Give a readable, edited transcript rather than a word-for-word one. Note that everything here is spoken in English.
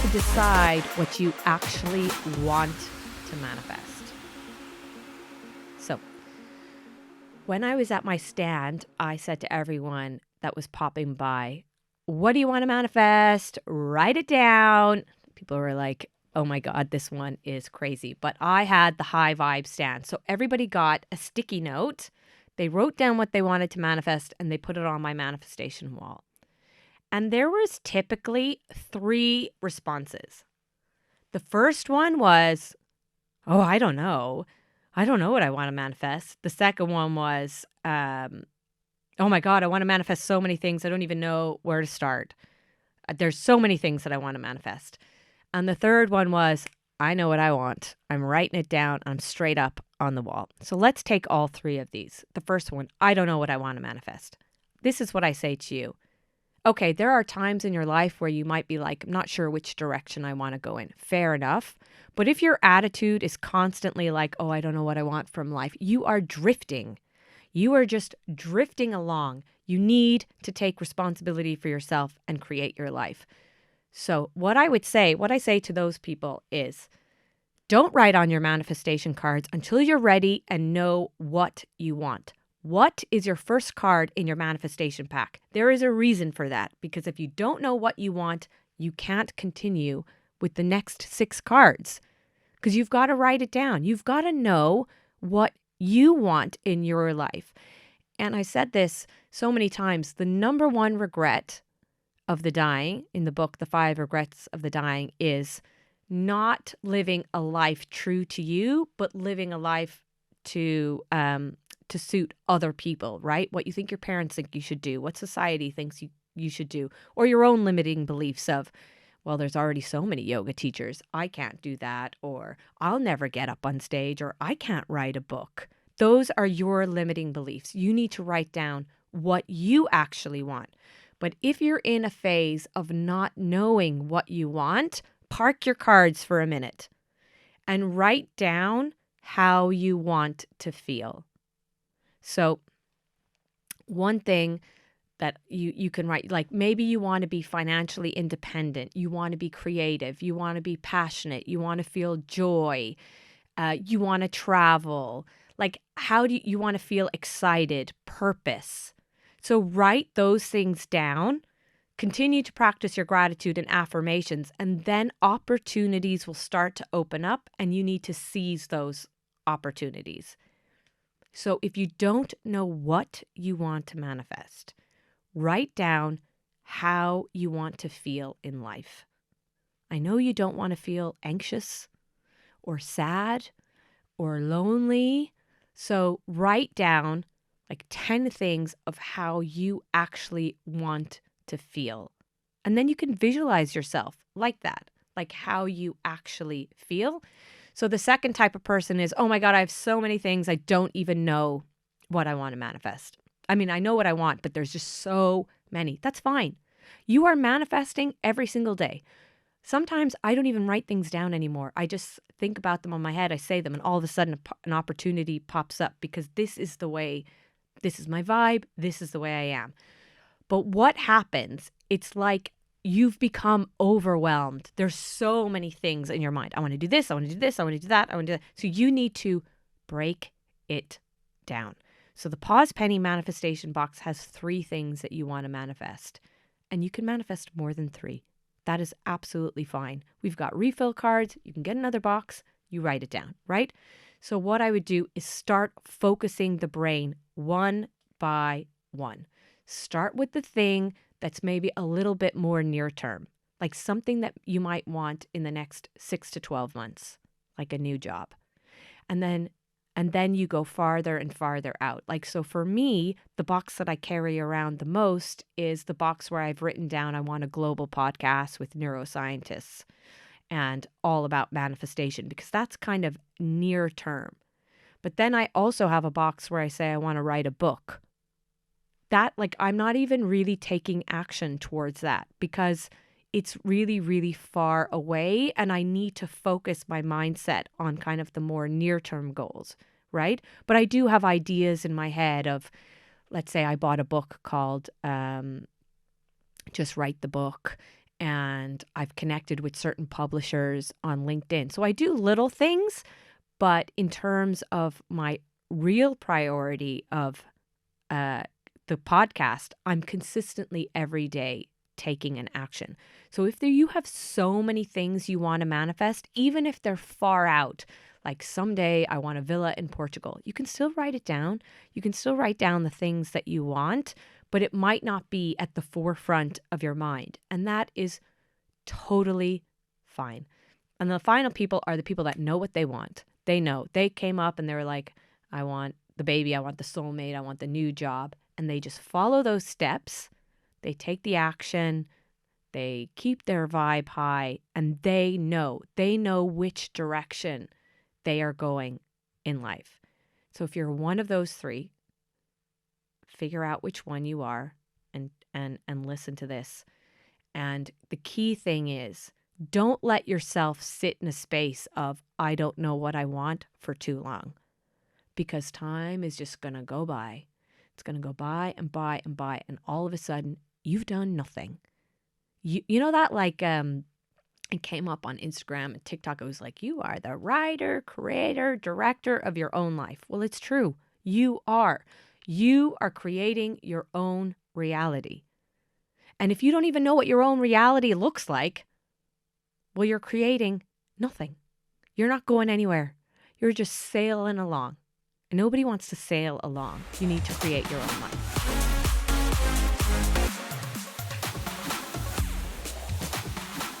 to decide what you actually want to manifest. So, when I was at my stand, I said to everyone that was popping by, what do you want to manifest? Write it down. People were like, oh my God, this one is crazy. But I had the high vibe stand. So everybody got a sticky note. They wrote down what they wanted to manifest and they put it on my manifestation wall. And there was typically 3 responses. The first one was, oh, I don't know. I don't know what I want to manifest. The second one was, oh my God, I want to manifest so many things. I don't even know where to start. There's so many things that I want to manifest. And the third one was, I know what I want. I'm writing it down. I'm straight up on the wall. So let's take all 3 of these. The first one, I don't know what I want to manifest. This is what I say to you. Okay, there are times in your life where you might be like, I'm not sure which direction I want to go in. Fair enough. But if your attitude is constantly like, oh, I don't know what I want from life, you are drifting. You are just drifting along. You need to take responsibility for yourself and create your life. So what I say to those people is, don't write on your manifestation cards until you're ready and know what you want. What is your first card in your manifestation pack? There is a reason for that, because if you don't know what you want, you can't continue with the next 6 cards because you've got to write it down. You've got to know what you want in your life. And I said this so many times, the number one regret of the dying in the book, The 5 Regrets of the Dying, is not living a life true to you, but living a life to suit other people, right? What you think your parents think you should do, what society thinks you should do, or your own limiting beliefs of, well, there's already so many yoga teachers. I can't do that, or I'll never get up on stage, or I can't write a book. Those are your limiting beliefs. You need to write down what you actually want. But if you're in a phase of not knowing what you want, park your cards for a minute and write down how you want to feel. So one thing that you can write, like maybe you want to be financially independent, you want to be creative, you want to be passionate, you want to feel joy, you want to travel. Like, how do you want to feel excited, purpose? So write those things down, continue to practice your gratitude and affirmations, and then opportunities will start to open up and you need to seize those opportunities. So if you don't know what you want to manifest, write down how you want to feel in life. I know you don't want to feel anxious or sad or lonely. So write down like 10 things of how you actually want to feel. And then you can visualize yourself like that, like how you actually feel. So the second type of person is, oh my God, I have so many things. I don't even know what I want to manifest. I mean, I know what I want, but there's just so many. That's fine. You are manifesting every single day. Sometimes I don't even write things down anymore. I just think about them on my head. I say them and all of a sudden an opportunity pops up because this is my vibe. This is the way I am. But what happens? It's like you've become overwhelmed. There's so many things in your mind. I want to do this. I want to do this. I want to do that. I want to do that. So you need to break it down. So the Pause Penny manifestation box has 3 things that you want to manifest. And you can manifest more than 3. That is absolutely fine. We've got refill cards. You can get another box. You write it down, right? So what I would do is start focusing the brain one by one. Start with the thing that's maybe a little bit more near term, like something that you might want in the next 6 to 12 months, like a new job. And then you go farther and farther out. Like, so for me, the box that I carry around the most is the box where I've written down, I want a global podcast with neuroscientists and all about manifestation, because that's kind of near term. But then I also have a box where I say, I want to write a book. That, like, I'm not even really taking action towards that because it's really, really far away and I need to focus my mindset on kind of the more near-term goals, right? But I do have ideas in my head of, let's say I bought a book called Just Write the Book, and I've connected with certain publishers on LinkedIn. So I do little things, but in terms of my real priority of the podcast, I'm consistently every day taking an action. So if you have so many things you want to manifest, even if they're far out, like someday I want a villa in Portugal, you can still write it down. You can still write down the things that you want, but it might not be at the forefront of your mind. And that is totally fine. And the final people are the people that know what they want. They know. They came up and they were like, I want the baby, I want the soulmate, I want the new job. And they just follow those steps. They take the action. They keep their vibe high, and they know which direction they are going in life. So if you're one of those three, figure out which one you are and listen to this. And the key thing is, don't let yourself sit in a space of, I don't know what I want, for too long. Because time is just going to go by. It's going to go by and by and by. And all of a sudden, you've done nothing. You know that, like, it came up on Instagram and TikTok. It was like, you are the writer, creator, director of your own life. Well, it's true. You are. You are creating your own reality. And if you don't even know what your own reality looks like, well, you're creating nothing. You're not going anywhere. You're just sailing along. And nobody wants to sail along. You need to create your own life.